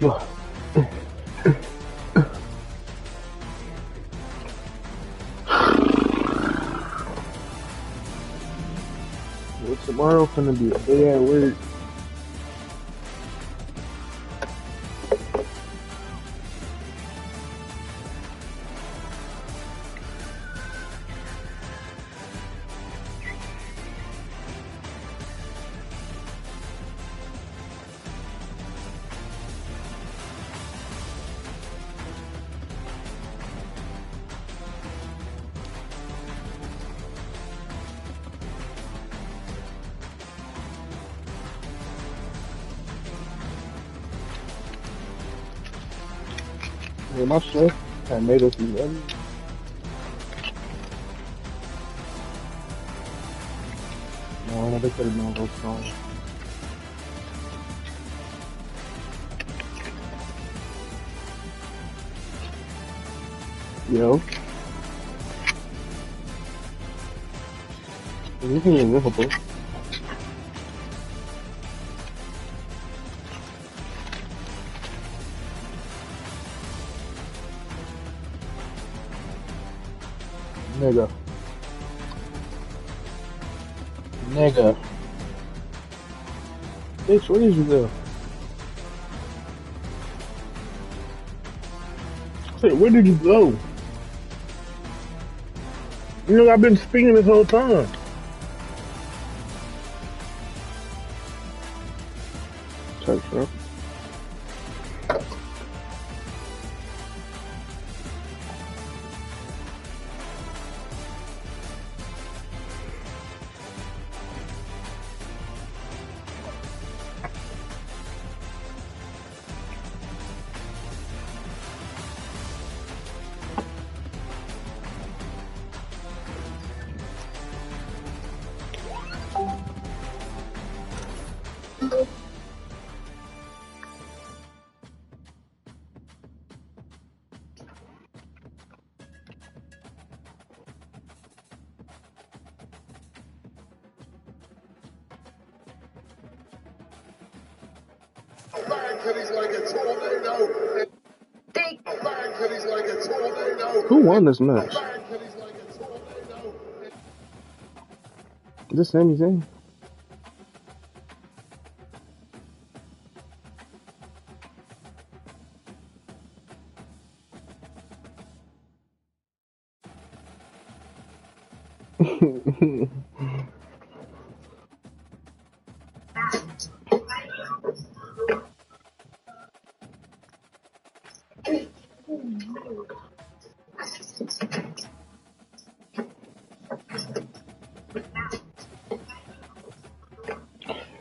Well, tomorrow gonna be a day at work. Hey, my chef had made us these onions. No, they could have been those songs. Yo, this is invisible. Nigga. Nigga. Bitch, where did you go? I said, where did you go? You know, I've been speaking this whole time. Touch, bro. Who won this match? Is this Sami Zayn?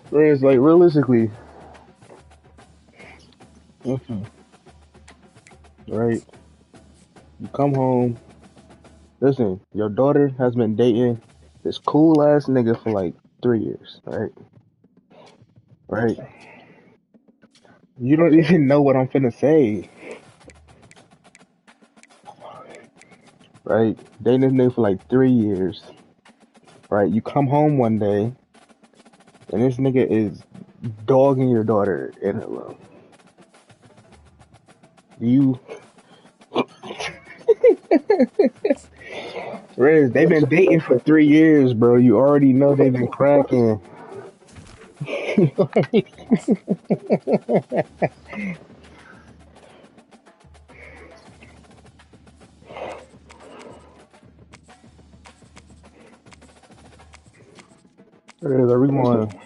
Whereas, like, realistically, right? You come home. Listen, your daughter has been dating this cool ass nigga for like 3 years, right? Right? You don't even know what I'm finna say, right? Dating this nigga for like 3 years, right? You come home one day, and this nigga is dogging your daughter in her room. You, Riz, they've been dating for 3 years, bro. You already know they've been cracking. Riz, are we going?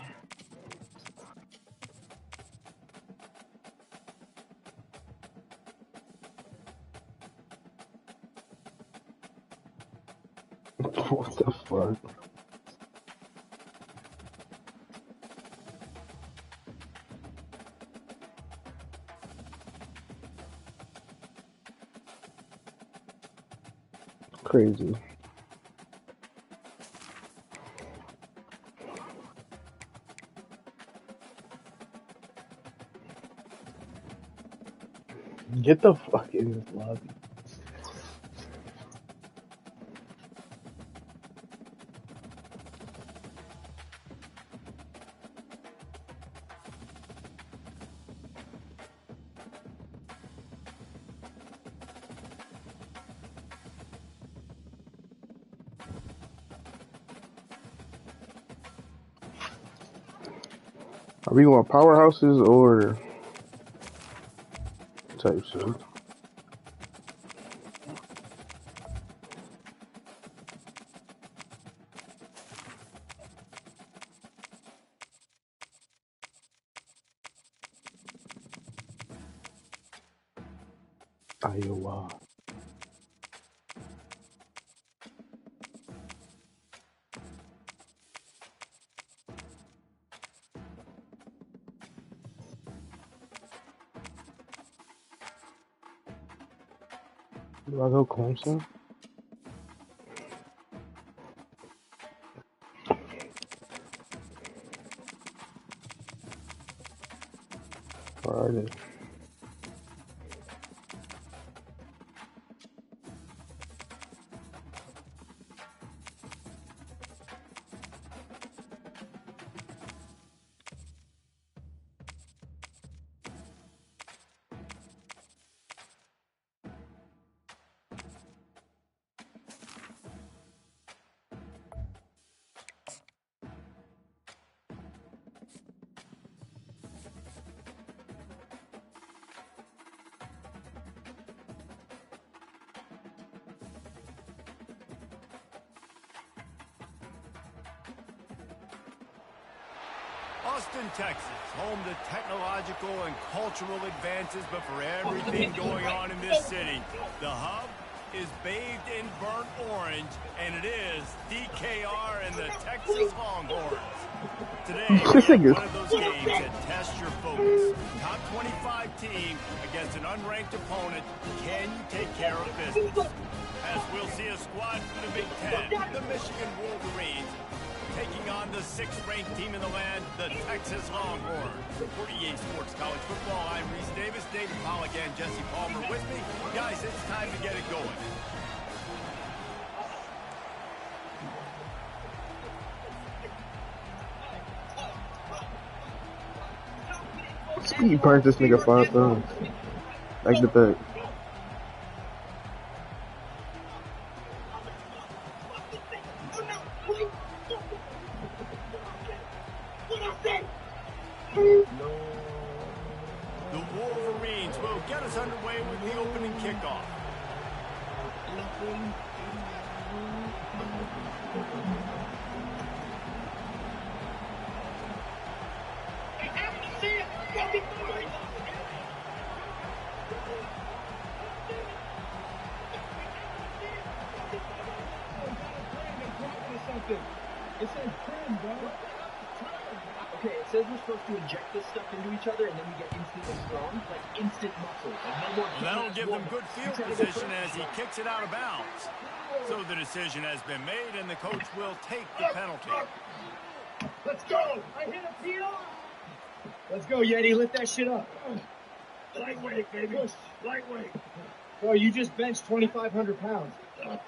What the fuck? Crazy. Get the fuck in this lobby. Are we going powerhouses or type shit? Iowa. Do I go Clemson? Or are they? Austin, Texas, home to technological and cultural advances, but for everything going on in this city, the hub is bathed in burnt orange, and it is DKR and the Texas Longhorns. Today, we have one of those games that tests your focus. Top 25 team against an unranked opponent. Can you take care of business? As we'll see a squad from the Big Ten, the Michigan Wolverines, taking on the 6th-ranked team in the land, the Texas Longhorns. For EA Sports College Football, I'm Reese Davis, David Pollock, and Jesse Palmer with me. Guys, it's time to get it going. You punch this nigga 5 times. Like the third. The Wolverines will get us underway with the opening kickoff. It says trim, bro. Okay, it says we're supposed to inject this stuff into each other and then we get instantly strong, like instant muscle. Like no more. That'll give them good field position as he kicks it out of bounds. So the decision has been made and the coach will take the penalty. Let's go! I hit a PR! Let's go, Yeti. Lift that shit up. Lightweight, baby. Lightweight. Bro, you just benched 2,500 pounds.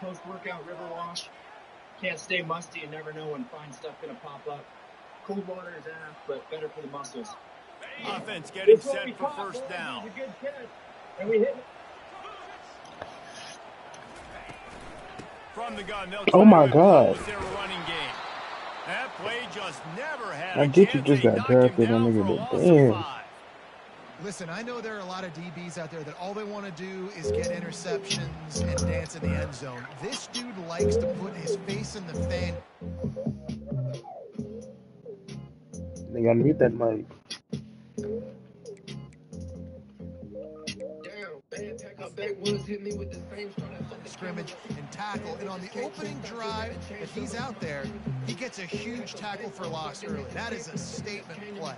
Post-workout river wash. Can't stay musty and never know when fine stuff gonna pop up. Cold water is ass, but better for the muscles. Offense getting set for first down. A good catch. And we hit it. From the gun, they'll Oh my God. their running game. That play just never had I a get you chance. just They got knock him drafted, down that nigga, for a but loss of damn. 5. Listen, I know there are a lot of DBs out there that all they want to do is get interceptions and dance in the end zone. This dude likes to put his face in the fan. They gotta mute that mic. Scrimmage and tackle, and on the opening drive that he's out there, he gets a huge tackle for loss early. That is a statement play.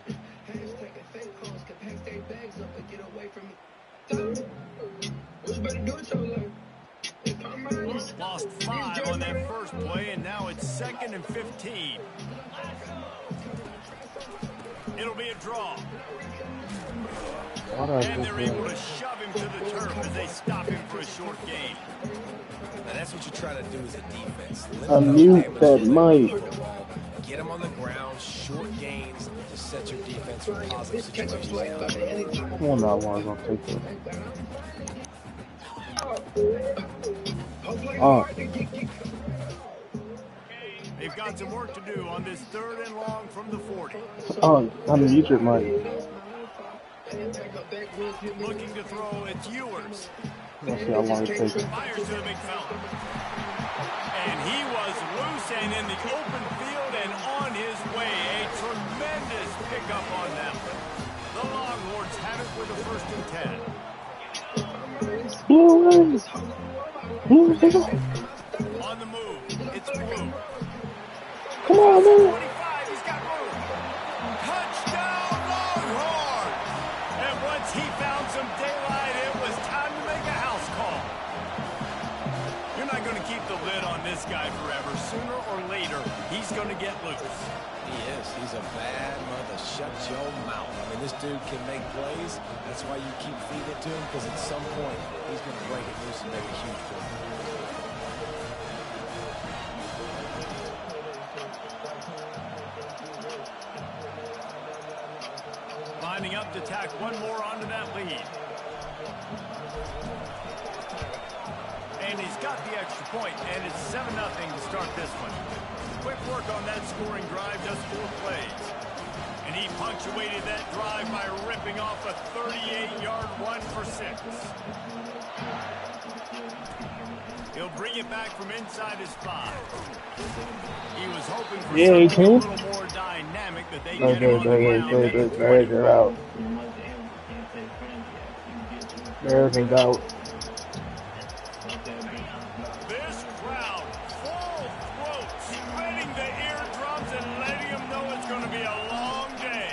Lost 5 on that first play, and now it's 2nd and 15. It'll be a draw. And they're able to shove him to the turf as they stop him for a short gain. Now that's what you try to do as a defense. Unmute that mic. Get him on the ground, short gains to set your defense for positive situations. Come on now, Juan, I'll take that. They've got some work to do on this 3rd and long from the 40. Oh, I'm a YouTube mic. Looking to throw, it's Ewers. Let's see how long it takes. Fires to the big fella. And he was loose and in the open field and on his way. A tremendous pickup on them. The Longhorns have it with a 1st and 10. Blue. On the move, it's Blue. Come on, man. 25, he's got room. Touchdown, Longhorns! And once he found some daylight, it was time to make a house call. You're not going to keep the lid on this guy forever. Sooner or later, he's going to get loose. He is. He's a bad mother. Shut your mouth. I mean, this dude can make plays. That's why you keep feeding it to him, because at some point, he's going to break it loose and make a huge play. Lining up to tack one more onto that lead. And he's got the extra point, and it's 7-0 to start this one. Quick work on that scoring drive, just 4 plays. And he punctuated that drive by ripping off a 38-yard run for 6. He'll bring it back from inside his 5. He was hoping for something a little more dynamic, that they get him on the ground. There's it out. There's it out. This crowd, full throat, spreading the eardrums and letting him know it's going to be a long day.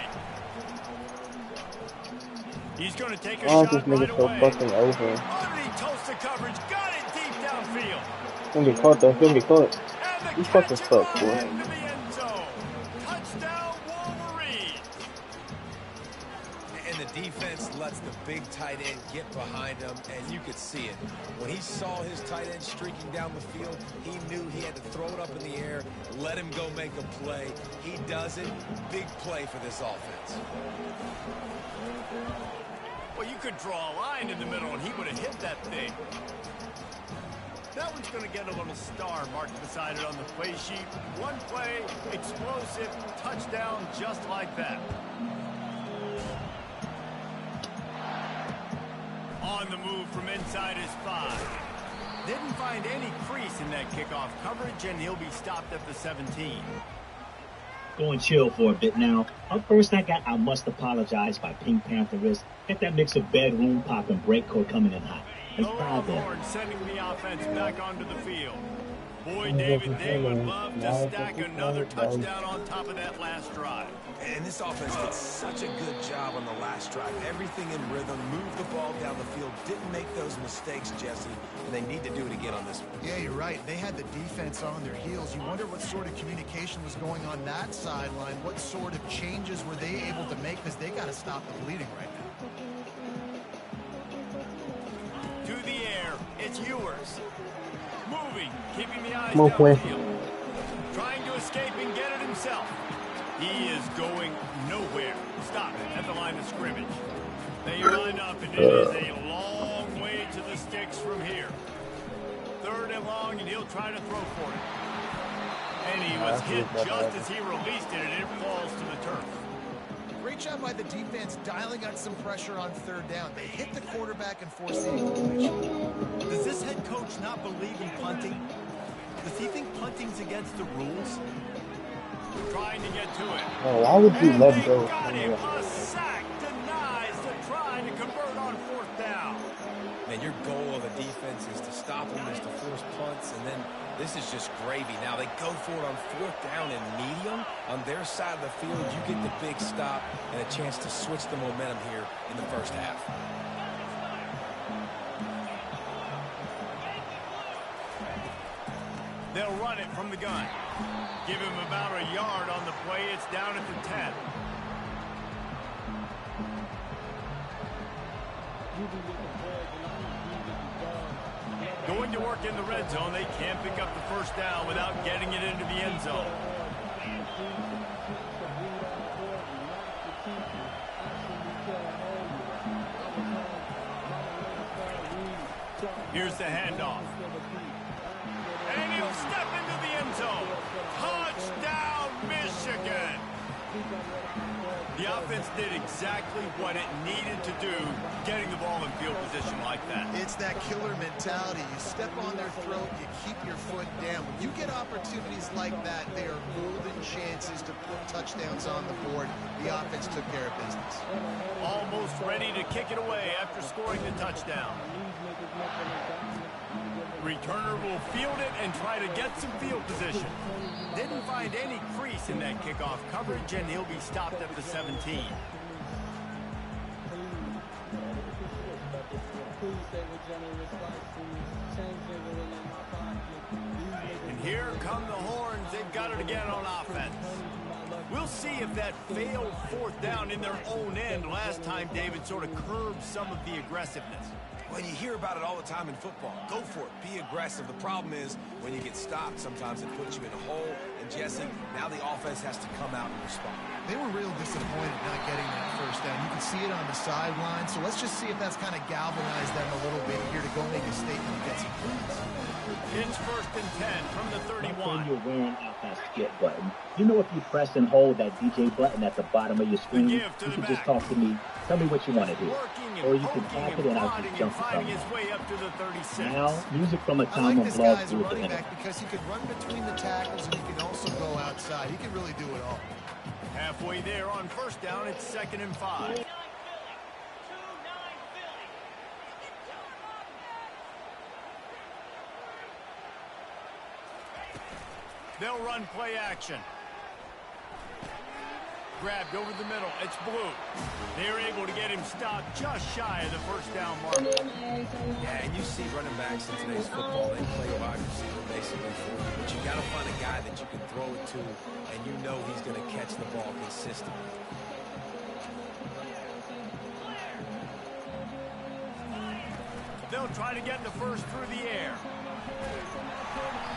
He's going to take a shot This right nigga so away. fucking over. Underneath toast the coverage, got it deep downfield. Gonna get caught though. Gonna get caught. And You the fucking catch suck, and run boy. into the end zone. Touchdown, Wolverine. And the defense lets the big tight end get behind him, and you could see it. When he saw his tight end streaking down the field, he knew he had to throw it up in the air, let him go make a play. He does it. Big play for this offense. Well, you could draw a line in the middle, and he would have hit that thing. That one's going to get a little star marked beside it on the play sheet. One play, explosive, touchdown, just like that. On the move from inside his 5. Didn't find any crease in that kickoff coverage, and he'll be stopped at the 17. Go and chill for a bit now. First, I must apologize by Pink Pantherist. Get that mix of bedroom pop and breakcore coming in hot. The Let's buy that. Longhorns sending the offense back onto the field. Boy, David, they would love to stack another touchdown on top of that last drive. And this offense did such a good job on the last drive. Everything in rhythm, moved the ball down the field, didn't make those mistakes, Jesse, and they need to do it again on this one. Yeah, you're right. They had the defense on their heels. You wonder what sort of communication was going on that sideline. What sort of changes were they able to make? Because they got to stop the bleeding right now. To the air, it's Ewers. Moving, keeping the eyes Move, downfield. Trying to escape and get it himself. He is going nowhere. Stop it at the line of scrimmage. They line up, and it is a long way to the sticks from here. 3rd and long, and he'll try to throw for it. And he was hit just as he released it, and it falls to the turf. Great job by the defense dialing out some pressure on 3rd down. They hit the quarterback and forced the incompletion. Does this head coach not believe in punting? Does he think punting's against the rules? Trying to get to it. Oh, why would you And let they go? got him. A sack denies the try to convert on 4th down. Man, your goal of the defense is to stop them, is to force punts, and then this is just gravy. Now they go for it on 4th down and medium. On their side of the field, you get the big stop and a chance to switch the momentum here in the first half. They'll run it from the gun. Give him about a yard on the play. It's down at the 10. Going to work in the red zone. They can't pick up the 1st down without getting it into the end zone. Here's the handoff. And he'll step into the end zone. The offense did exactly what it needed to do, getting the ball in field position like that. It's that killer mentality. You step on their throat, you keep your foot down. When you get opportunities like that, they are golden chances to put touchdowns on the board. The offense took care of business. Almost ready to kick it away after scoring the touchdown. Returner will field it and try to get some field position. Didn't find any crease in that kickoff coverage, and he'll be stopped at the 17. And here come the horns. They've got it again on offense. We'll see if that failed fourth down in their own end last time, David, sort of curbed some of the aggressiveness. Well, you hear about it all the time in football. Go for it. Be aggressive. The problem is when you get stopped, sometimes it puts you in a hole. And, Jesse, now the offense has to come out and respond. They were real disappointed not getting that first down. You can see it on the sideline. So let's just see if that's kind of galvanized them a little bit here to go make a statement and get some points. It's 1st and 10 from the 31. You're wearing out that skip button. You know, if you press and hold that DJ button at the bottom of your screen, you can just talk to me. Tell me what you want to do. Or you can tap it and I'll just jump to something. Now, music from a time when blog through the internet. Because he can run between the tackles and he can also go outside. He can really do it all. Halfway there on 1st down, it's 2nd and 5. They'll run play action. Grabbed over the middle. It's Blue. They're able to get him stopped just shy of the 1st down mark. Yeah, and you see running backs in today's football, they play wide receiver basically for you. But you got to find a guy that you can throw it to, and you know he's going to catch the ball consistently. They'll try to get the first through the air.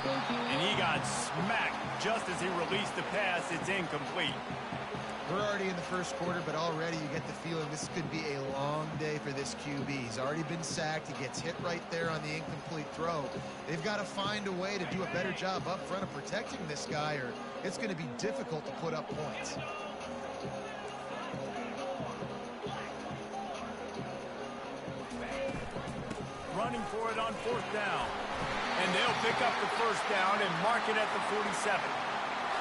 And he got smacked just as he released the pass. It's incomplete. We're already in the first quarter, but already you get the feeling this could be a long day for this QB. He's already been sacked. He gets hit right there on the incomplete throw. They've got to find a way to do a better job up front of protecting this guy, or it's going to be difficult to put up points. Running for it on 4th down. And they'll pick up the 1st down and mark it at the 47.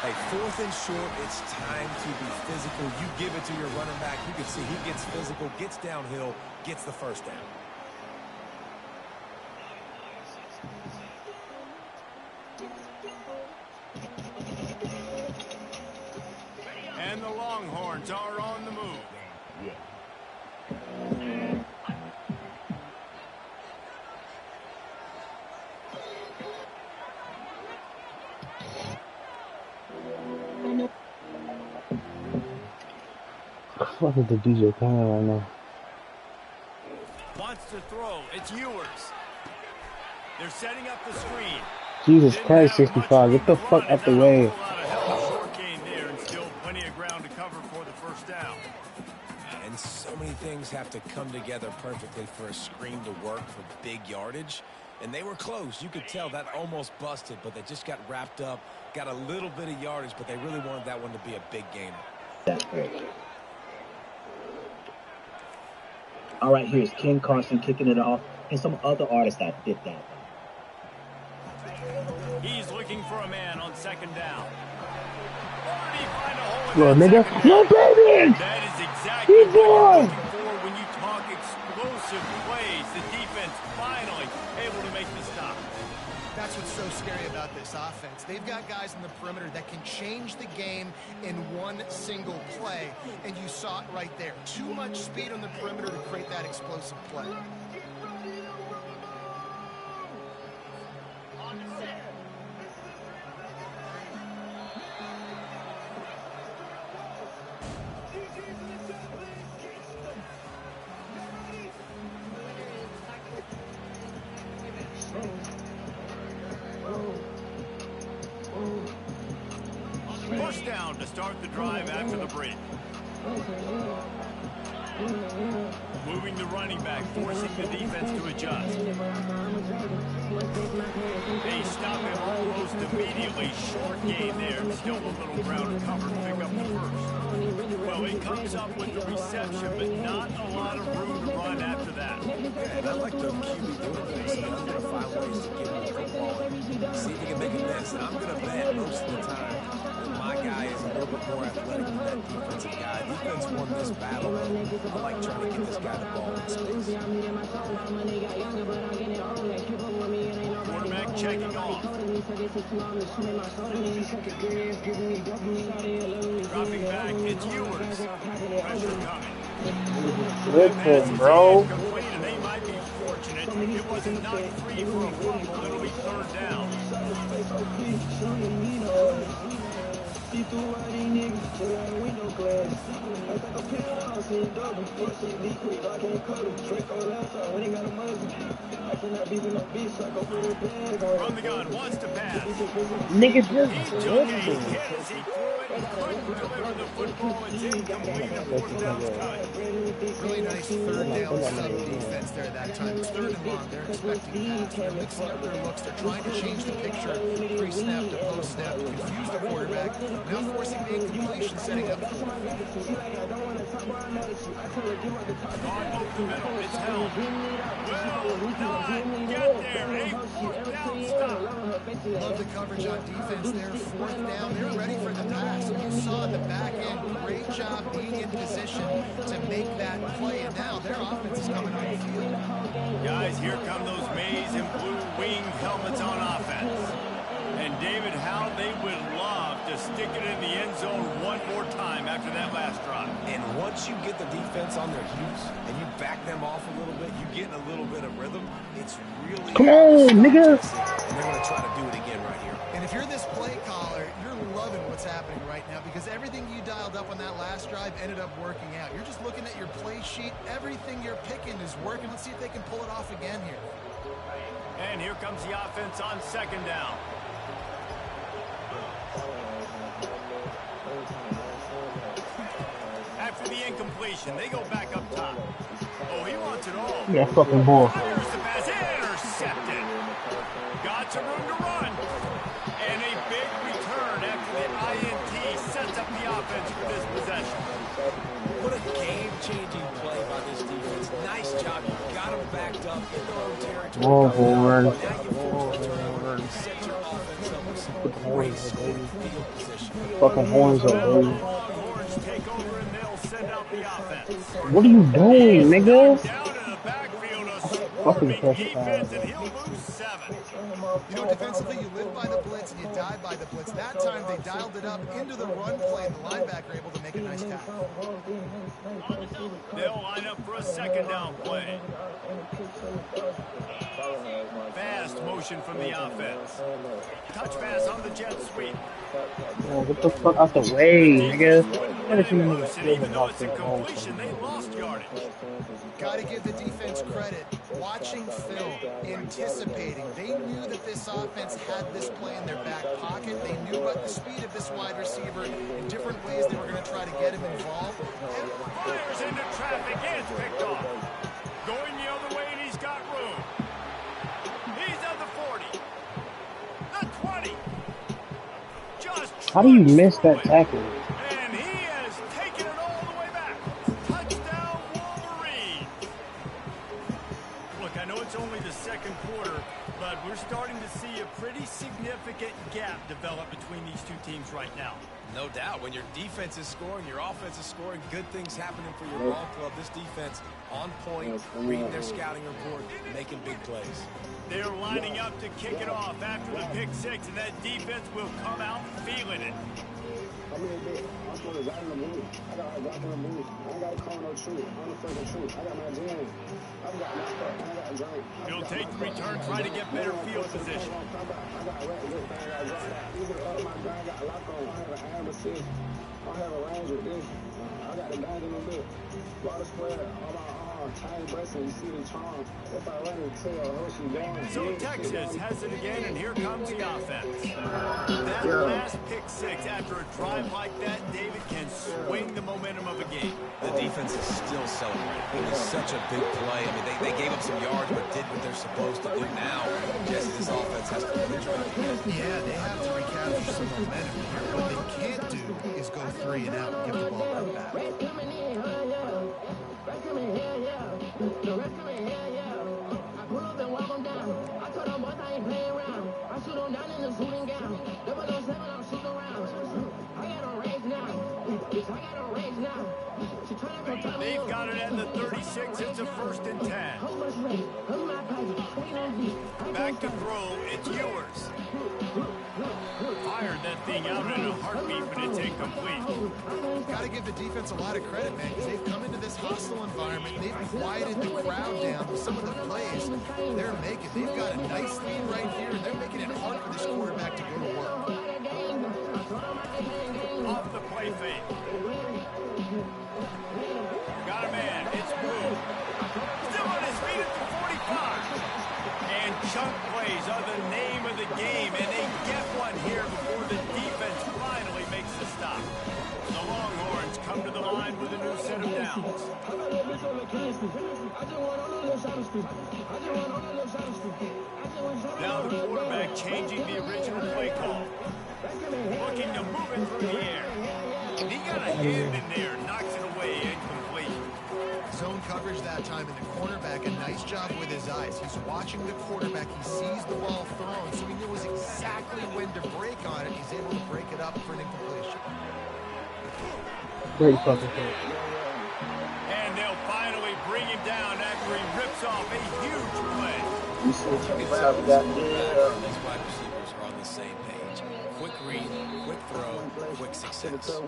Hey, 4th and short, it's time to be physical. You give it to your running back. You can see he gets physical, gets downhill, gets the 1st down. And the Longhorns are on the move. What is the DJ playing right now? Wants to throw. It's Ewers. They're setting up the screen. Jesus Christ, 65. Get the fuck out the way. Short gain there and still plenty of ground to cover for the 1st down. And so many things have to come together perfectly for a screen to work for big yardage. And they were close. You could tell that almost busted, but they just got wrapped up, got a little bit of yardage, but they really wanted that one to be a big gainer. That's great. All right, here's Ken Carson kicking it off, and some other artists that did that. He's looking for a man on 2nd down. Yo, nigga. Yo, baby! That is exactly what you're looking for when you talk explosive plays. The defense finally able to make the stop. That's what's so scary about this offense. They've got guys in the perimeter that can change the game in one single play, and you saw it right there. Too much speed on the perimeter to create that explosive play. First down to start the drive after the break. Moving the running back, forcing the defense to adjust. They stop him almost immediately. Short gain there. Still a little ground to cover to pick up the first. Well, it comes up with the reception, but not a lot of room to run after that. Yeah, and I like the QB doing this. I'm going to find ways to get him the football and see if he can make a miss. And I'm going to bet most of the time that my guy is a little bit more athletic than that defensive guy. Defense won this battle. I like trying to get this guy the ball in space. Quarterback checking off. Dropping back, it's Ewers. Pressure coming. Listen, bro. They might be fortunate. It was a knock free for a fumble. It'll be third down. From the gun, wants to pass. Nigga just He took a hit as he threw it and couldn't deliver the football. It's incomplete. A fourth down's cut. Really nice third down sub defense there that time. It's third and long. They're expecting pass. They're mixing up their looks. They're trying to change the picture pre-snap to post-snap to confuse the quarterback. Now forcing the incompletion, setting up. Gone up the middle. It's held. Well done. Get there. A fourth down stop. Love the coverage on defense there. Fourth down. They're ready for the pass. You saw in the back end. Great job being in position to make that play. And now their offense is coming on the field. Guys, here come those maize and blue wing helmets on offense. And David, how they would love to stick it in the end zone one more time after that last drive. And once you get the defense on their heels and you back them off a little bit, you get a little bit of rhythm. It's really Come on, nigga. And they're going to try to do it again right here. And if you're this play caller, you're loving what's happening right now because everything you dialed up on that last drive ended up working out. You're just looking at your play sheet. Everything you're picking is working. Let's see if they can pull it off again here. And here comes the offense on second down. After the incompletion, they go back up top. Oh, he wants it all. Yeah, fucking ball. Fires the pass, intercepted. Got some room to run. And a big return after the INT sets up the offense for this possession. What a game-changing play by this defense. Nice job. You got them backed up in their own territory. Oh, Horn. Now you force the turnover. You set your offense up with some great scoring field position. Fucking horns up, baby. Longhorns take over and they'll send out the offense. What are you doing, nigga? Down in the backfield, a Fucking swarming press defense, pass. and he'll lose 7. You know, defensively, you live by the blitz and you die by the blitz. That time, they dialed it up into the run play, and the linebacker able to make a nice tackle. They'll line up for a second down play. Fast motion from the offense. Touch pass on the jet sweep. Oh, get the fuck out the way, nigga. And even though it's a completion, they lost yardage. Got to give the defense credit. Watching film, anticipating. They knew that this offense had this play in their back pocket. They knew about the speed of this wide receiver in different ways they were going to try to get him involved. And fires into traffic, and it's picked off. Going the other way, and he's got room. He's at the 40. The 20. Just How do you miss that tackle? and he has taken it all the way back. Touchdown, Wolverine. Look, I know it's only the second quarter, but we're starting to see a pretty significant gap develop between these two teams right now. No doubt. When your defense is scoring, your offense is scoring, good things happening for your ball club. This defense on point, reading their scouting report, making big plays. They're lining up to kick it off after the pick six, and that defense will come out feeling it. He'll take the return, try to get better field position. So Texas has it again, and here comes the offense. That last pick six after a drive like that, David, can swing the momentum of a game. The defense is still celebrating. It was such a big play. I mean, they gave up some yards, but did what they're supposed to do. Now, Jesse, this offense has to really try to get. Yeah, they have to recapture some momentum here. What they can't do is go 3 and out and give the ball right back. They've got it at the 36. It's a 1st and 10. Back to throw. It's Ewers. Fired that thing out in a heartbeat, but it's incomplete. Got to give the defense a lot of credit, man, because they've come into this hostile environment. They've quieted the crowd down with some of the plays they're making. They've got a nice lead right here, and they're making it hard for this quarterback to go to work. Off the play fake. Got a man. It's Blue. Still on his feet at the 45. And chunk plays are the name of the game, and they get one here before the defense finally makes the stop. The Longhorns come to the line with a new set of downs. Now the quarterback changing the original play call. Looking to move it through the air. He got a hand in there, knocks it away, incomplete. Zone coverage that time, and the cornerback, a nice job with his eyes. He's watching the quarterback. He sees the ball thrown, so he knows exactly when to break on it. He's able to break it up for an incompletion. Great fucking thing. And they'll finally bring him down after he rips off a huge play. These wide receivers are on the same page. Quick read, quick throw, quick success.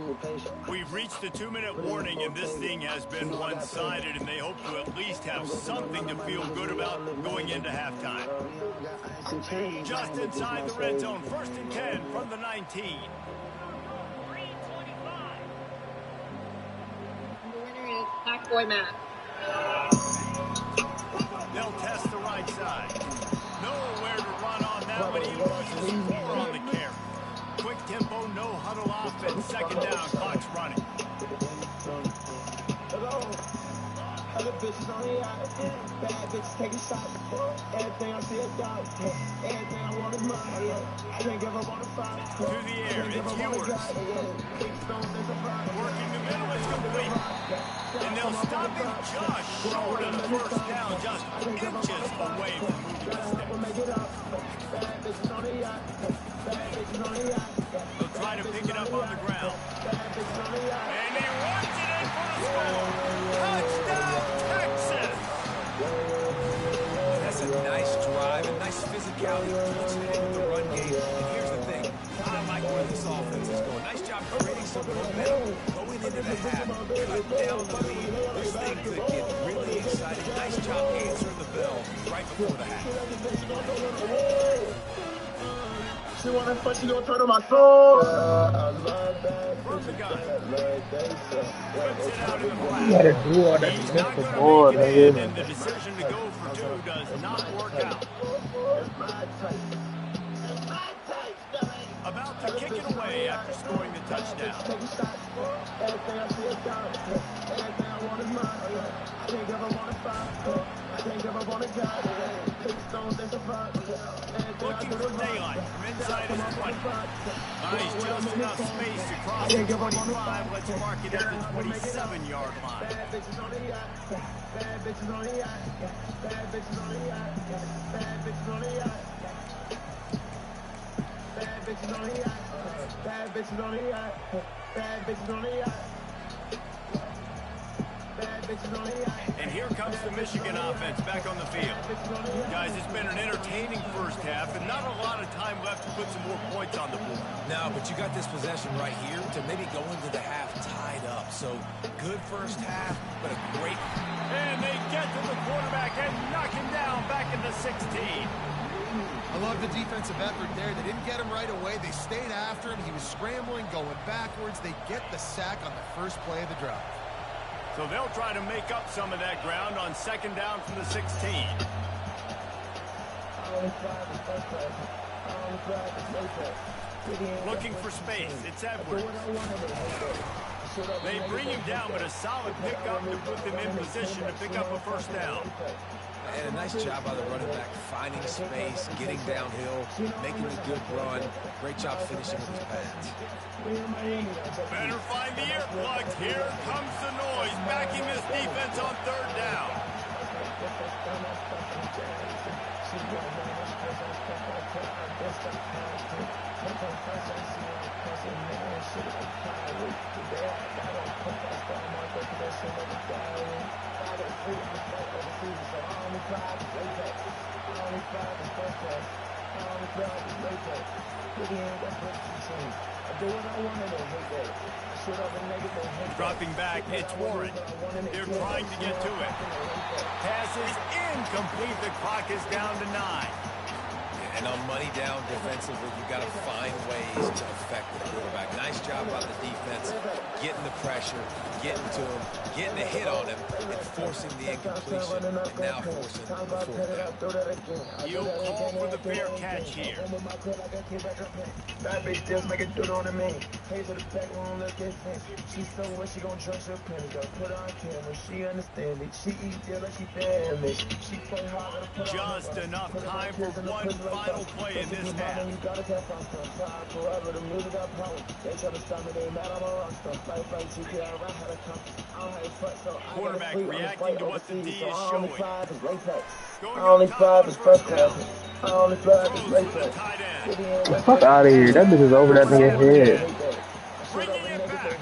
We've reached the 2-minute warning, and this thing has been one-sided, and they hope to at least have something to feel good about going into halftime. Just inside the red zone, 1st and 10 from the 19. Black boy Matt. They'll test the right side. Nowhere to run on that one. He loses 4 on the carry. Quick tempo, no huddle offense. 2nd down, clock's running. Other bitches on the yacht, bad bitches taking shots. Everything I see is God. Everything I want is mine. I can't give up on the fight. To the air, it's Ewers. Working the middle, it's complete. And they'll stop him just short of the 1st down, just inches away from moving the sticks. They'll try to pick it up on the ground. And he runs it in for the score. Touchdown, Texas! That's a nice drive, a nice physicality, punching it in with the run game. And here's the thing, I like where this offense is going. Nice job creating some momentum, going into the half, cut down the lead. This thing could get really exciting. Nice job answering the bell right before the half. She wanna fuck, she gon' turn on my soul. From the gun. Whips it out in the You flat. gotta do all that He's against not the going board, to make it in, nigga. and the decision to go for 2 does not work out. About to kick it away after scoring the touchdown. Looking for daylight from inside his 20. He's just enough space to cross the 25. Let's mark it at the 27-yard line. And here comes the Michigan offense back on the field. Guys, it's been an entertaining first half and not a lot of time left to put some more points on the board. No, but you got this possession right here to maybe go into the half tied up. So good first half, but a great. And they get to the quarterback and knock him down back in the 16. I love the defensive effort there. They didn't get him right away. They stayed after him. He was scrambling, going backwards. They get the sack on the first play of the drive. So they'll try to make up some of that ground on 2nd down from the 16. Looking for space. It's Edwards. They bring him down, but a solid pickup to put them in position to pick up a first down. And a nice job by the running back, finding space, getting downhill, making a good run. Great job finishing with his pads. Better find the earplugs. Here comes the noise, backing this defense on third down. Dropping back, it's Warren. They're trying to get to it. Pass is incomplete. The clock is down to 9. And on money down defensively, you've got to find ways to affect the quarterback. Nice job by the defense, getting the pressure, getting to him, getting a hit on him, and forcing the incompletion, and now forcing the fourth down. He'll call for the fair catch here. That bitch just make it do it on me. Hey to the back room, look at things. She so what she gon' trust her penny. Go put her on camera, she understand it. She eat deal like she damaged. She play hard to put just enough time for one final play in this half. Quarterback reacting to what the D is showing. Only 5 is first class. Only 5 is late play. The fuck out of here. That bitch is over that nigga's head. Bringing it back.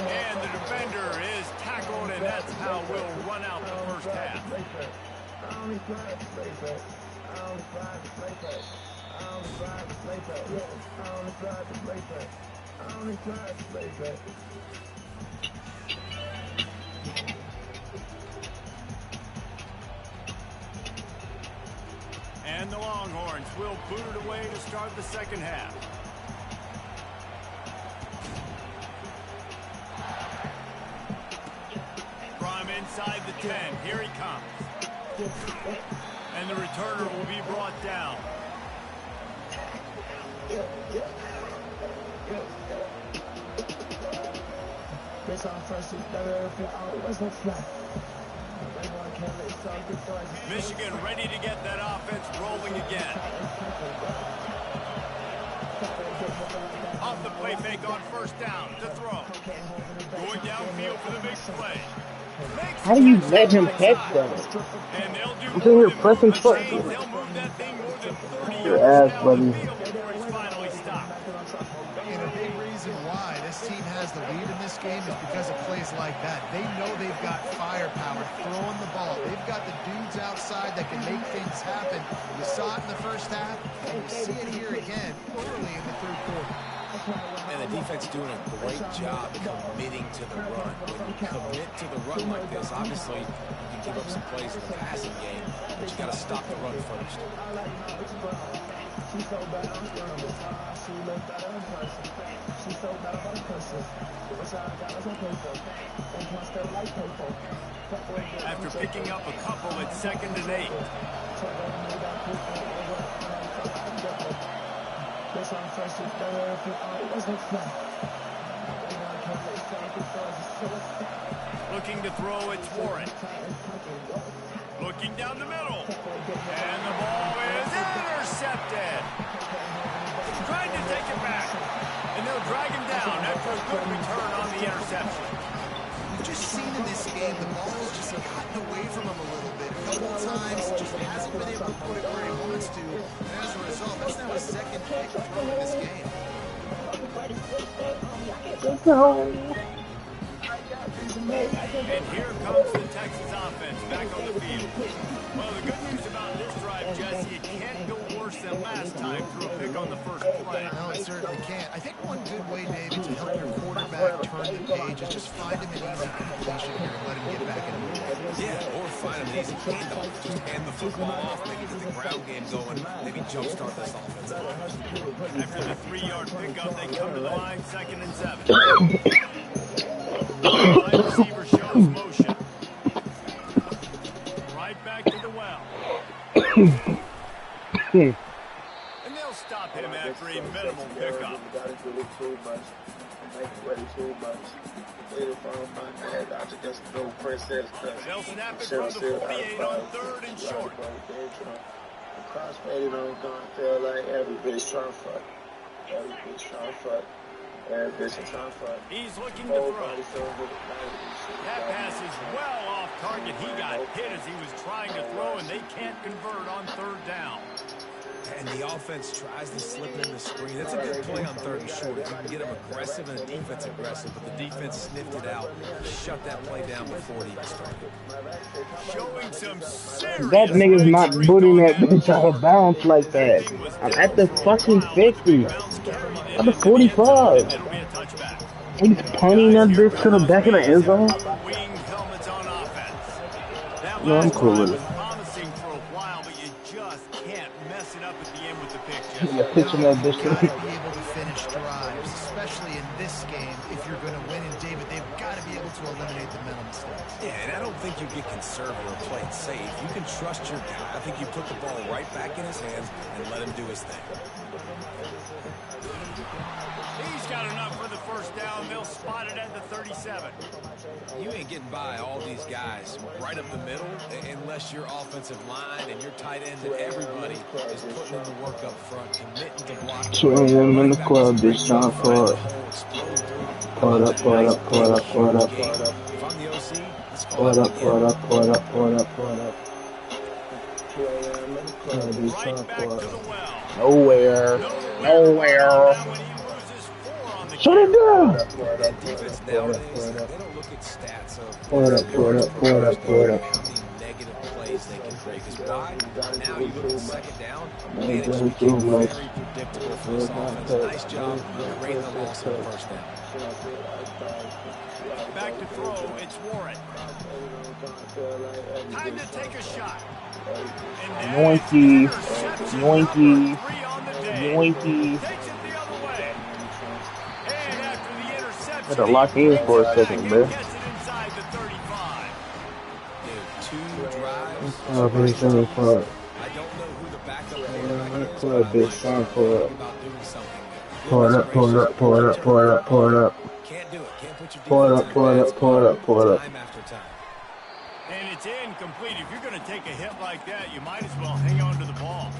And the defender is tackled, and that's how we'll run out the first half. And the Longhorns will boot it away to start the second half. From inside the 10, here he comes. And the returner will be brought down. Michigan ready to get that offense rolling again. Off the play fake on first down to throw. Going downfield for the big play. How do you let him catch that? And they'll do I'm sitting here pressing foot. they'll move that thing more than 30 Your yards ass, down the buddy. field before it's finally stopped. And a big reason why this team has the lead in this game is because of plays like that. They know they've got firepower throwing the ball. They've got the dudes outside that can make things happen. You saw it in the first half, and you see it here again early in the third quarter. And the defense doing a great job committing to the run. When you commit to the run like this, obviously you can give up some plays in the passing game, but you got to stop the run first. After picking up a couple at 2nd and 8. Looking to throw, it's Warren. Looking down the middle. And the ball is intercepted. Trying to take it back. And they'll drag him down after a good return on the interception. We've just seen in this game the ball's just gotten away from him a little bit. A couple of times, just hasn't been able to put it where he wants to. And as a result, that's now his second pick throw in this game. And here comes the Texas offense back on the field. Well, the good news about this drive, Jesse, it can't go worse than last time through a pick on the first play. No, it certainly can't. I think one good way, David, to help your quarterback turn the page is just find him an easy completion here and let him get back into the game. Yeah, or find an easy handoff. Just hand the football off, maybe get the ground game going, maybe jumpstart this offense. After the 3-yard pickup, they come to the line, 2nd and 7. Wide receiver shows motion. Right back to the well. And they'll stop him after a minimal pickup. way too much. Make it way too much. Waiting for my dad. I just go princess. They'll snap it from the 48 on 3rd and short. Crossfaded on gun, feel like every bitch trying to fuck. Every bitch trying to fuck. Every bitch trying to fuck. He's looking to throw. That pass is well off target. He got hit as he was trying to throw, and they can't convert on 3rd down. And the offense tries to slip it in the screen. That's a good play on 3rd and short. You can get them aggressive and the defense aggressive, but the defense sniffed it out, shut that play down before it even started. Showing some serious that nigga's not booting that bitch out of bounds like that. I'm at the fucking 50. At the 45. He's punting that bitch to the back of the end zone. No, I'm cool with it. Yeah, pitching that bitch. Got to be able to finish drives, especially in this game. If you're going to win, and David, they've got to be able to eliminate the mental mistakes. Yeah, and I don't think you get conservative or play it safe. You can trust your guy. I think you put the ball right back in his hands and let him do his thing. He's got enough for the first down. They'll spot it at the 37. You ain't getting by all these guys right up the middle unless your offensive line and your tight end and everybody is putting in the work up front, committing to blocking. Showing them in the club, this time for it. Pull it up, pull it up, pull it up, pull it up. If I'm the OC, let's pull it up, pull it up, pull it up, pull it up, pull it up. Right back to the well. Nowhere. Nowhere. Shut it down! That defense nowadays, they don't look at stats of pull it up, pull it up, pull it up, pull it up. Negative plays they can create. Because why? Now you look at 2nd down, man, it's became very predictable for this offense. Nice job creating the loss on 1st down. Back to throw, it's Warren. Time to take a shot. Yoinky, yoinky, yoinky. Had to lock in for a second, man. Dude, 2 drives. Oh, very sorry for it. I don't know who the backup Pull it, sign for it. Pull it up, pull it up, pull it up, pull it up, pull it up. Can't do it. Can't put your pull it up, pull it up, pull it up, pull it up. Time after time. And it's incomplete. If you're going to take a hit like that, you might as well hang on to the ball.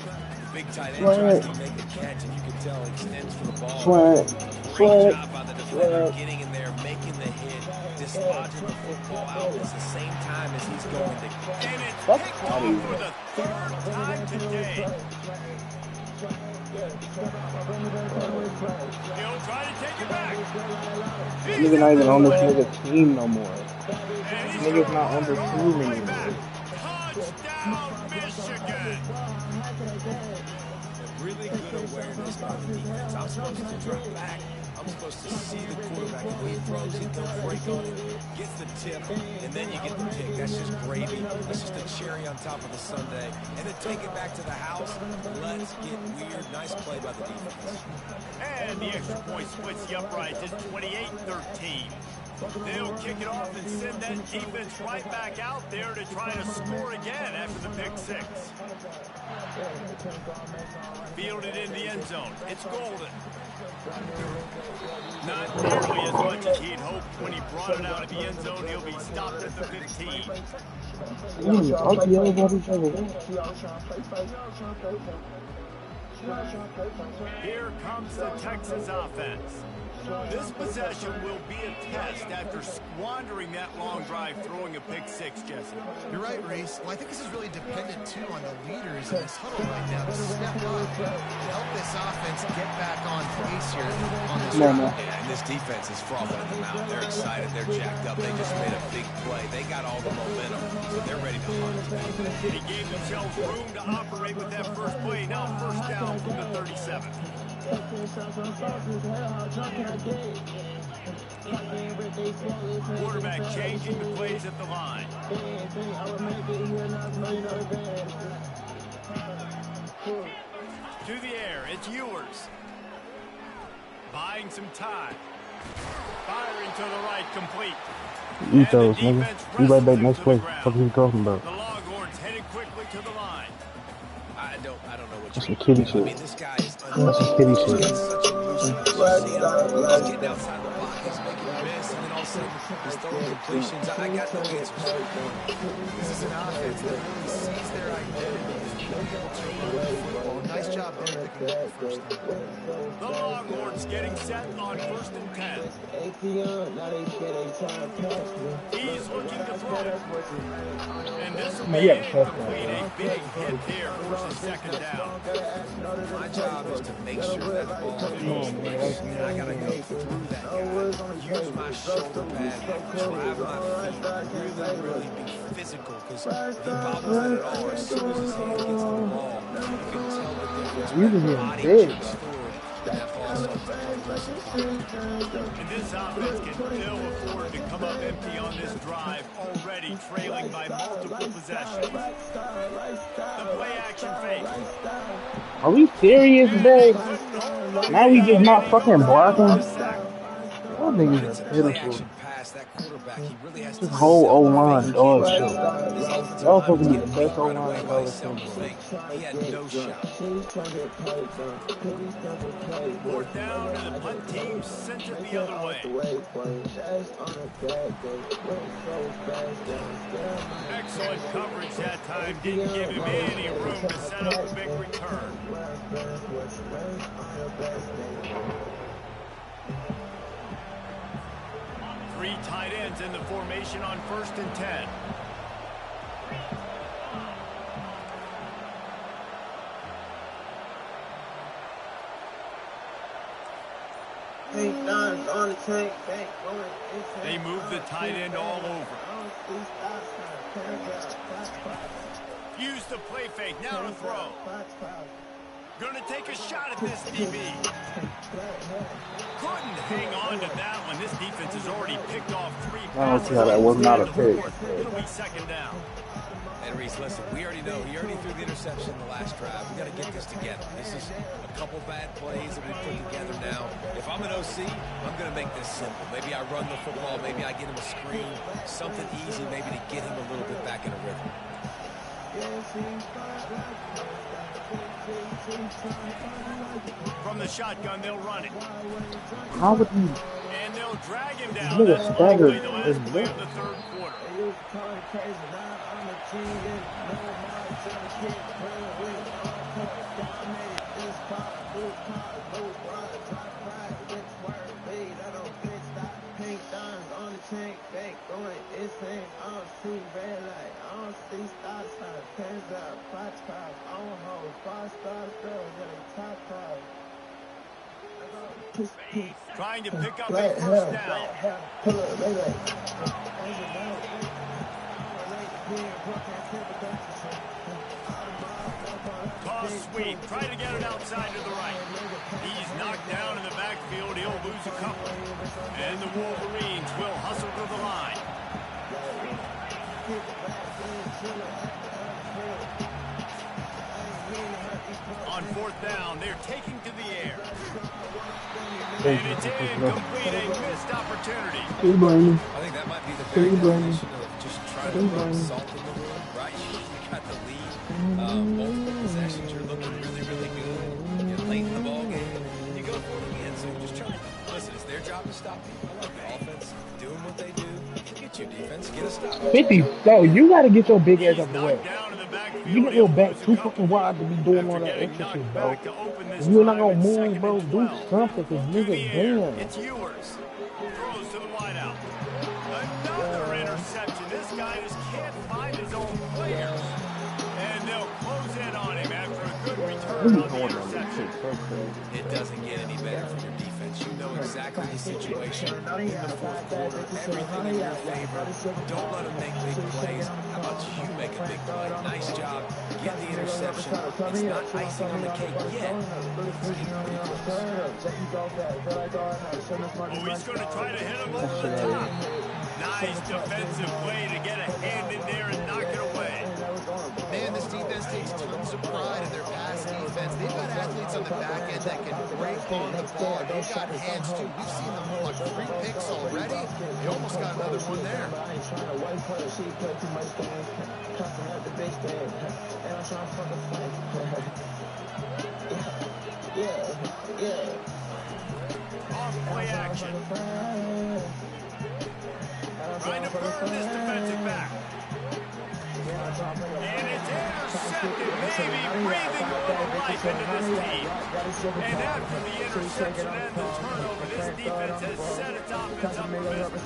The big tight end tries to make a catch, and you can tell he extends for the ball. Great job by the defender getting in there, making the hit, dislodging the football out at the same time as he's going to. And it's picked off for the 3rd time today. He'll try to take it back. Nigga not even on this nigga team no more. Nigga's not on the team anymore. Touchdown, Michigan. Really good awareness by the defense. I'm supposed to drop back. I'm supposed to see the quarterback. When he throws it, don't break on it. Gets the tip, and then you get the pick. That's just gravy. That's just a cherry on top of the sundae. And then take it back to the house. Let's get weird. Nice play by the defense. And the extra point splits the uprights. It's 28-13. They'll kick it off and send that defense right back out there to try to score again after the pick 6. Fielded in the end zone. It's Golden. Not nearly as much as he'd hoped when he brought it out of the end zone. He'll be stopped at the 15. Here comes the Texas offense. This possession will be a test after squandering that long drive throwing a pick 6, Jesse. You're right, Reese. Well, I think this is really dependent, too, on the leaders in this huddle right now to step up and help this offense get back on pace here on this drive. Yeah, and this defense is frothing at the mouth. They're excited. They're jacked up. They just made a big play. They got all the momentum, so they're ready to hunt. They gave themselves room to operate with that first play. Now 1st down from the 37. Quarterback changing the plays at the line. To the air, it's Ewers. Buying some time. Firing to the right, complete. Eat those, nigga. You right back next play. What are you talking about? The Longhorns headed quickly to the line. I don't know what that's some kitty shit. I mean, this guy is that's some kitty shit. such a loose He's getting outside the pocket, he's making a miss, and then all of a sudden he's throwing completions. I got no answers. This is an offense that really sees their identity as being able to run the football. Nice job there picking up the first down. The Longhorns getting set on 1st and 10. He's looking to throw. And this will be incomplete. A big hit here versus 2nd down. My job is to make sure that ball is placed, and I got to go through that guy, use my shoulder pad, drive my feet, really be physical, because if he bothers it at all, as soon as his hand gets to the ball, you can tell the difference. He's big. And this offense can ill afford to come up empty on this drive, already trailing by multiple possessions. The play action fake. Are we serious, babe? Now we just not fucking blocking? Y'all niggas are pitiful. This whole O-line dog shit. Y'all supposed to be the best O-line in college football. He had no shot. 4th down, and the punt team sent it the other way. Excellent coverage that time. Didn't give him any room to set up a big return. 3 tight ends in the formation on 1st and 10. They move the tight end all over. Use the play fake, now to throw. Gonna take a shot at this DB. Couldn't hang on to that one. This defense has already picked off 3 passes. I don't see how that was not a pick. It'll be 2nd down. And Reese, listen, we already know he already threw the interception in the last drive. We got to get this together. This is a couple bad plays that we put together now. If I'm an OC, I'm going to make this simple. Maybe I run the football. Maybe I get him a screen. Something easy maybe to get him a little bit back in a rhythm. From the shotgun, they'll run it. How would he? And they'll drag him down. Nigga That's staggered the last play of the 3rd quarter. Trying to pick up a 1st down. Toss sweep. Try to get it outside to the right. He's knocked down in the backfield. He'll lose a couple. And the Wolverines will hustle to the line. On 4th down, they're taking to the air. And it's incomplete, a missed opportunity. I think that might be the very definition of just trying to put salt in the wound, right? You got the lead, multiple possessions, you're looking really, really good. You're late in the ball game, you go for it again. So you're just trying to, listen, it's their job to stop you. I like the offense doing what they do. Get your defense, get a stop. 50, so you got to get your big ass up the way. You got your back too fucking wide to be doing all that extra shit, bro. If you're not gonna move, bro, do something, cause nigga, damn. It's yours. Throws to the wideout. Another interception. This guy just can't find his own players. And they'll close in on him after a good return on the interception. It doesn't get any better for your defense. You know exactly the situation in the 4th quarter. Everything in your favor. Don't let them make big plays. How about you make a big play? Nice job. Get the interception. It's not icing on the cake yet. Oh, he's going to try to hit him over the top. Nice defensive play to get a hand in there and knock it away. Man, this defense takes tons of pride in their pass defense. They've got athletes on the back end that can break on the ball. They've got hands, too. We've seen them pull like 3 picks already. They almost got another one there. off play action. Trying to burn this defensive back. And it's intercepted, maybe breathing a little life into this team. And after the interception and the turnover, this defense has set its offense up for business.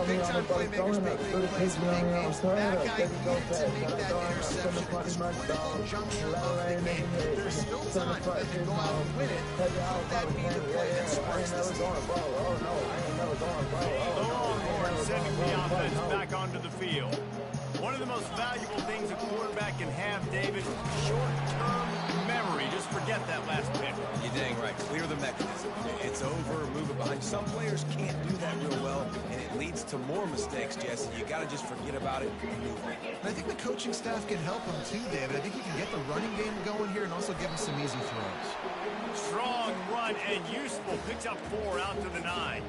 Big-time playmakers make big plays in big games. That guy needed to make that interception. This critical juncture of the game. There's still time for them to go out and win it. Could that be the play that sparks this team? The Longhorns sending the offense back onto the field. One of the most valuable things a quarterback can have, David, short-term memory. Just forget that last pick. You're dang right. Clear the mechanism. It's over, move it behind. Some players can't do that real well, and it leads to more mistakes, Jesse. You got to just forget about it and move on. And I think the coaching staff can help him too, David. I think he can get the running game going here and also give him some easy throws. Strong run and useful. Picks up 4 out to the 9.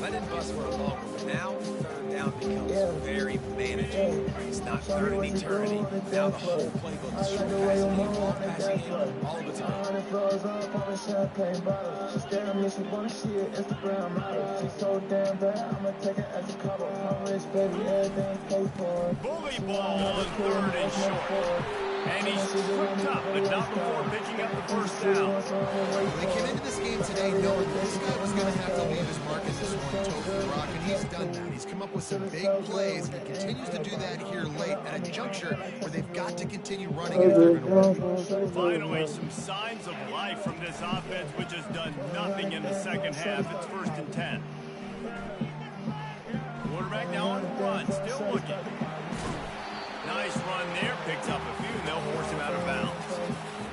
Let it bust for a long one. Now, third down becomes very manageable. It's not third and eternity. Now the whole playbook is short passing game, long passing game, all of it's Bully ball on 3rd and short. And he's tripped up, but not before picking up the first down. They came into this game today knowing this guy was going to have to leave his mark as this one toe for the rock, and he's done that. He's come up with some big plays, and he continues to do that here late at a juncture where they've got to continue running if they're going to win. Finally, some signs of life from this offense, which has done nothing in the second half. It's 1st and 10. Quarterback now on the run, still looking. Nice run there, picks up a few, and they'll force him out of bounds.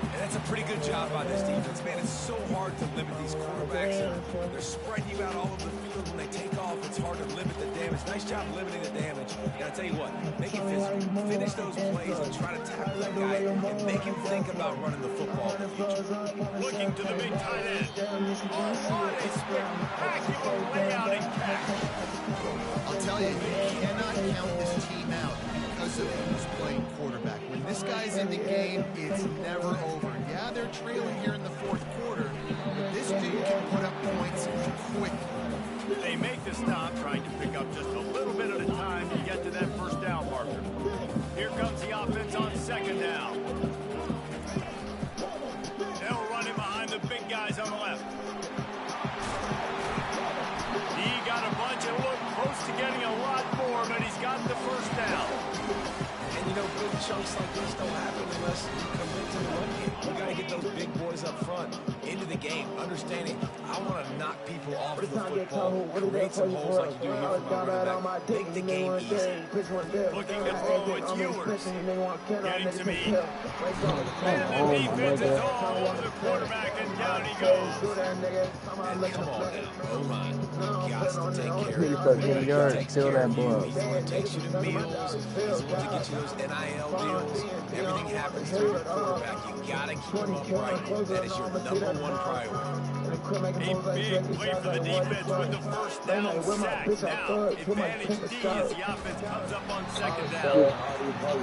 And that's a pretty good job by this defense, man. It's so hard to limit these quarterbacks. They're spreading you out all over the field. When they take off, it's hard to limit the damage. Nice job limiting the damage. And I'll tell you what, make it physical. Finish those plays and try to tackle that guy and make him think about running the football in the future. Looking to the big tight end. Oh, what a spectacular layout and catch. I'll tell you, you cannot count this team out because of who's playing quarterback. When this guy's in the game, it's never over. Yeah, they're trailing here in the 4th quarter, but this dude can put up points quickly. They make the stop, trying to pick up just a little bit at a time to get to that first down marker. Here comes the offense on 2nd down. They'll run him behind the big guys on the left. He got a bunch and looked close to getting a lot more, but he's got the first down. And you know, big chunks like this don't happen unless you commit to the run game. You got to get those big boys up front into the game, understanding I want to knock people off the football, create some holes like you do here for my running back, make the game easy. Looking to throw, it's Ewers. Getting some heat. And the defense is all over the quarterback, and down he goes. And come on now, O-line. You got to take care of Nigga it. start getting yards, Takes kill care that of you. ball. He's the one who takes you to meals. He's the one to get you those NIL deals. Everything happens through your quarterback. You got to keep him upright. That is your #1 priority. A big play for the defense with the first down sack. Now, advantage D as the offense comes up on 2nd down.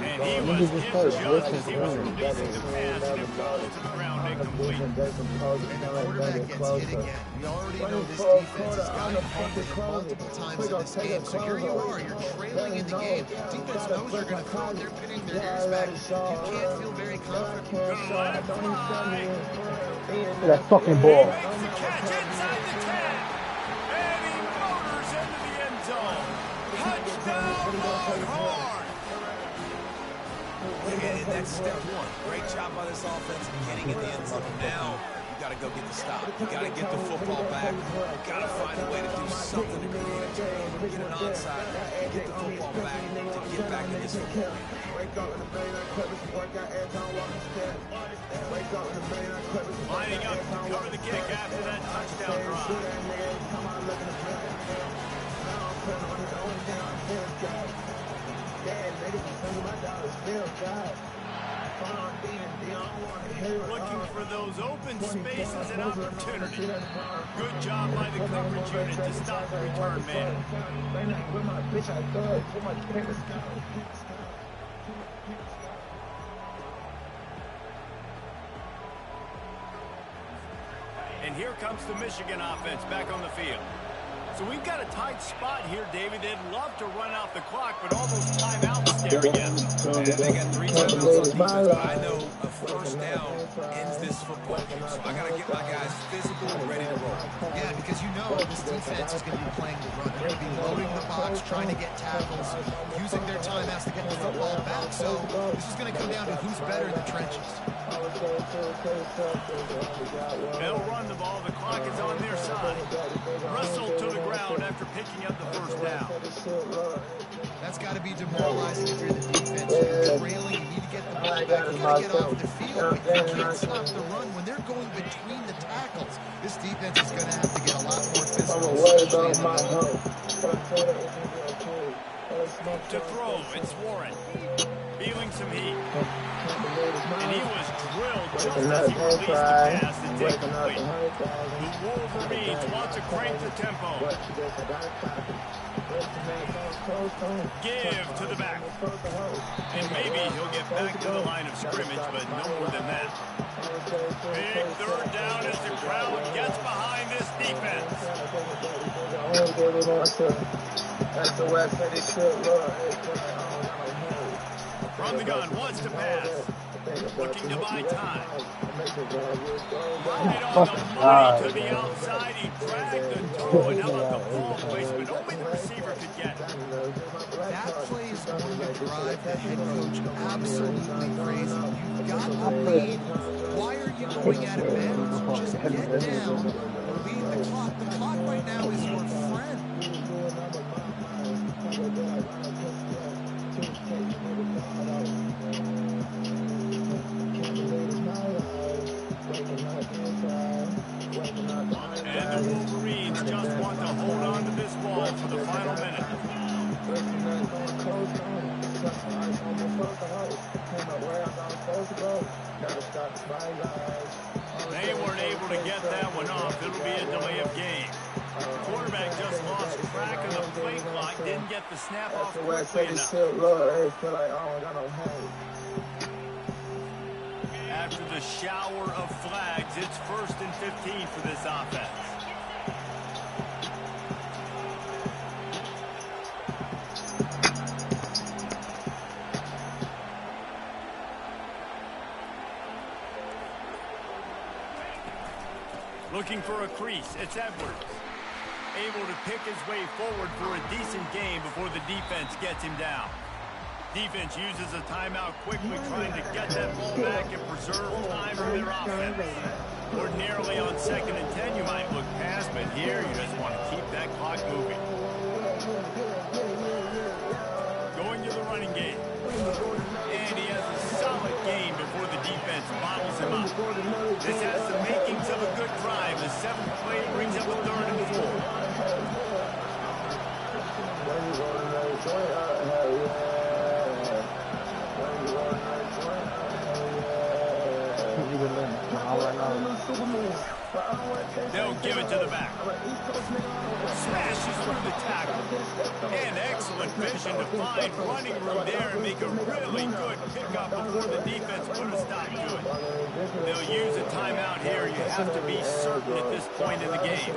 And he was hit just as he was releasing the pass, and it falls to the ground incomplete. And the quarterback gets hit again. We already know this defense has got him hit multiple times in this game. So here you are, you're trailing in the game. Defense knows you're going to throw it. They're pinning their ears back. You can't feel very confident. That fucking ball. Makes the catch inside the 10. And he motors into the end zone. Touchdown, Longhorn. And that's step 1. Great job by this offense getting in the end zone. Now, you got to go get the stop. You got to get the football back. You got to find a way to do something to create a turnover, get an onside, get the football back to get back in this football game. Lining up to cover the kick after that touchdown drive. Looking for those open spaces and opportunity. Good job by the coverage unit to stop the return man. And And here comes the Michigan offense back on the field. So we've got a tight spot here, David. They'd love to run out the clock, but all those timeouts scare again. And they got 3 timeouts on defense, but I know a first down ends this football game. So I got to get my guys physical and ready to roll. Yeah, because you know this defense is going to be playing the run. They're going to be loading the box, trying to get tackles, using their timeouts to get the football back. So this is going to come down to who's better in the trenches. They'll run the ball. The clock is on their side. Russell to the ground after picking up the first down. That's got to be demoralizing if you're the defense. You're trailing, you need to get the ball back. You got to get off the field, but you can't stop the run when they're going between the tackles. This defense is going to have to get a lot more physical. To throw, it's Warren. Feeling some heat. And he was drilled just as he released the pass and take complete. The Wolverines want to crank the tempo. Give to the back. And maybe he'll get back to the line of scrimmage, but no more than that. Big third down as the crowd gets behind this defense. From the gun, wants to pass. Looking to buy time. Right on the money to the outside. He dragged the toe, and how about the ball placement? Only the receiver could get. That play is going to drive the head coach absolutely crazy. You've got the lead. Why are you going out of bounds? Just get down. Lead the clock. The clock right now is your friend. And the Wolverines just want to hold on to this ball for the final minute. They weren't able to get that one off. It'll be a delay of game. The quarterback just lost track of the play clock, didn't get the snap off quickly enough. After the shower of flags, it's 1st and 15 for this offense. Looking for a crease, it's Edwards. Able to pick his way forward for a decent game before the defense gets him down. Defense uses a timeout quickly, trying to get that ball back and preserve time for their offense. Ordinarily on 2nd and 10, you might look past, but here you just want to keep that clock moving. Going to the running game. And he has a solid game before the defense bottles him up. This has the makings of a good drive. The 7th play brings up a 3rd and 4. They'll give it to the back. Smashes through the tackle. And excellent vision to find running room there and make a really good pickup before the defense put a stop to it. They'll use a timeout here. You have to be certain at this point in the game.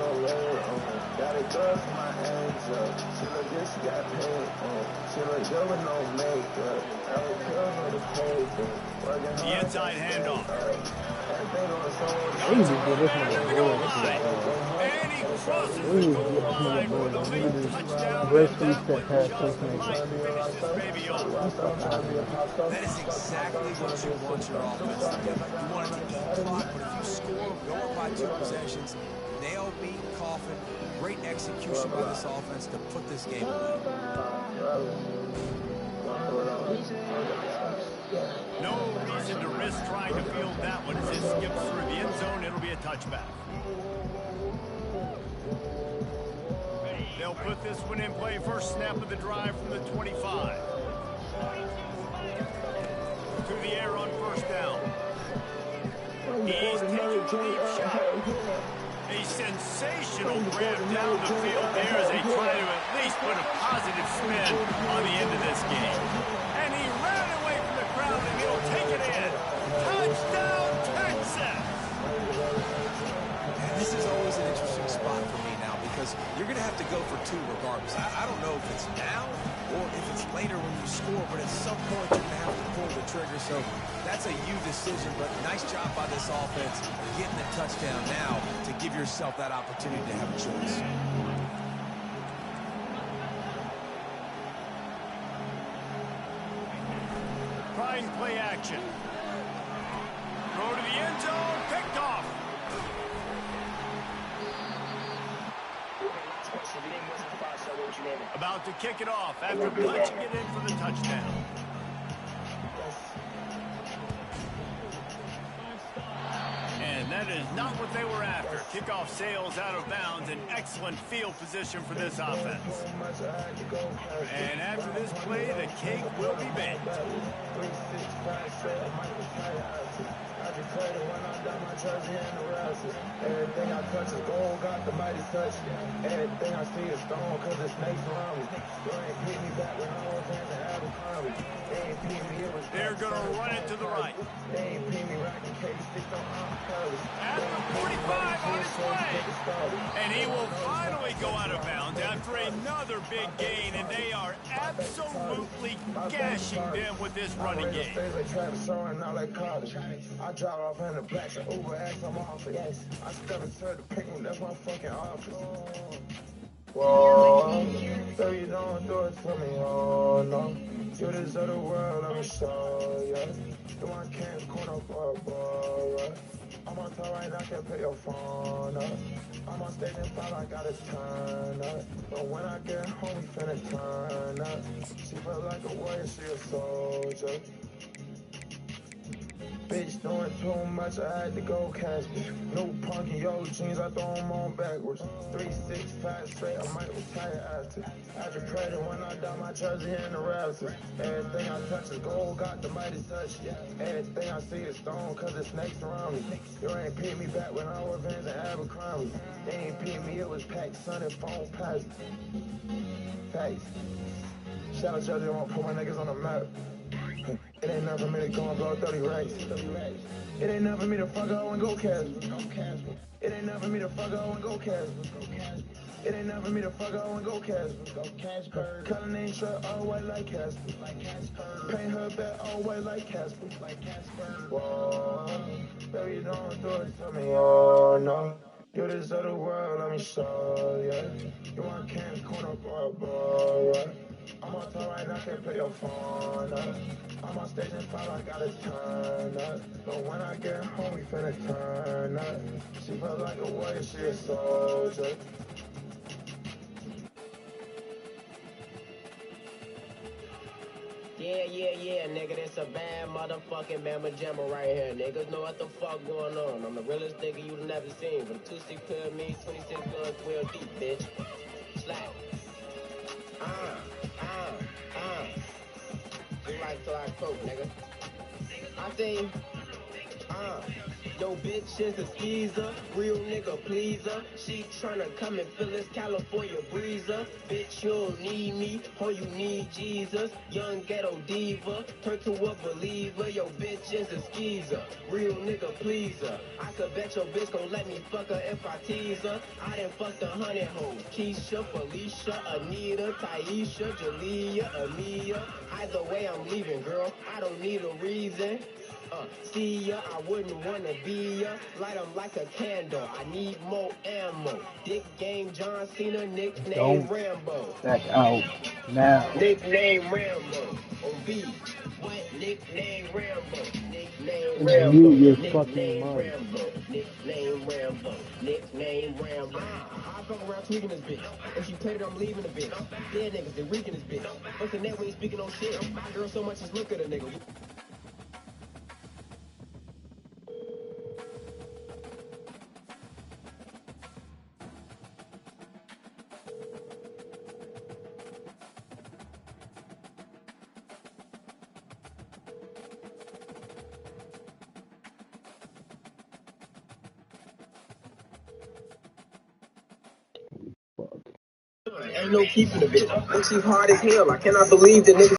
The inside handoff. And he crosses the goal line for the late touchdown. That is exactly what you want your offense to do. You want it to eat clock, but if you score, go up by 2 possessions, nail beat Coffin. Great execution by this offense to put this game away. No reason to risk trying to field that one as it skips through the end zone. It'll be a touchback. They'll put this one in play. First snap of the drive from the 25. To the air on 1st down. He's taking a deep shot. A sensational grab down the field there as they try to at least put a positive spin on the end of this game. And he ran away from the crowd and he'll take it in. Touchdown, Texas! And This is always an interesting spot for me now because you're going to have to go for 2 regardless. I don't know if it's now or if it's later when you score, but at some point you're going to have to pull the trigger. So that's a you decision, but nice job by this offense getting the touchdown now to give yourself that opportunity to have a choice. Trying play action. Throw to the end zone, picked off. About to kick it off after punching it in for the touchdown. And that is not what they were after. Kickoff sails out of bounds. An excellent field position for this offense. And after this play, the cake will be baked. Everything I touch is gold, got the mighty touch. Everything I see is stone, cause the snakes around me. You ain't beat me back when I was in the Abercrombie. They ain't beat me, it was they're gonna run it to the right. They ain't beat me rocking case, sticks on colors. At the 45 on his way. And he will finally go out of bounds after another big gain, and they are absolutely gashing them with this running game. I drive off in the black, so Uber ask I'm off it. Yes. I step into the picnic, that's my fucking office. Whoa, so you don't do it to me, oh no. You deserve the world, let me show ya. Do I can't corner for a boy. I'm on top right now, can't pay your phone up. I'm on stage and fall, I gotta turn up. But when I get home, we finna turn up. She felt like a warrior, she a soldier. Bitch doing too much, I had to go cash. No punky yellow jeans, I throw them on backwards. 3, 6, 5 straight, I might retire after. I just prayed that when I die, my jersey in the Raptors. Everything I touch is gold, got the mighty touch. Everything I see is stone, cause the snakes around me. You ain't beat me back when I was in the Abercrombie. They ain't beat me, it was packed, sun and phone pass. Facts. Shout out Jersey, I won't put my niggas on the map. It ain't nothing for me to go and blow 30 racks. It ain't nothing for me to fuck out and go cash. It ain't nothing for me to fuck out and go cash. It ain't nothing for me to fuck out and go cash. Color name shirt all white like Casper. Paint her back all white like Casper. Whoa, baby, don't do it to me, oh no. You deserve the world, let me show ya. You want can't corner for a boy. I'm on top right now, can't pay your phone up. I'm on stage and fall, I gotta turn up. But when I get home, we finna turn up. She felt like a warrior, she a soldier. Yeah, nigga, that's a bad motherfucking Bama Jamma right here. Niggas know what the fuck going on. I'm the realest nigga you've never seen. From 2-6 pill me, 26 guns, 12 deep, bitch. Slap. You like to like coke, nigga. I say, yo, bitch is a skeezer, real nigga pleaser. She tryna come and fill this California breezer. Bitch, you don't need me, oh, you need Jesus. Young ghetto diva, turn to a believer. Yo, bitch is a skeezer, real nigga pleaser. I could bet your bitch gon' let me fuck her if I tease her. I done fucked 100 hoes, Keisha, Felicia, Anita, Taisha, Jalea, Amia. Either way, I'm leaving, girl, I don't need a reason. See ya, I wouldn't wanna be ya. Light 'em like a candle, I need more ammo. Dick game, John Cena, nickname Rambo. Back out now. Nickname Rambo. On B. What? Nickname Rambo. Nickname And Rambo. mute your fucking Nickname mic. Rambo. Nickname Rambo. Nickname Rambo. I fuck around tweaking this bitch. If she played it, I'm leaving the bitch. Dead niggas, they reeking this bitch. What's the net when you speaking on shit? My girl so much as look at a nigga. Ain't no keeping the bitch. And she's hard as hell. I cannot believe the nigga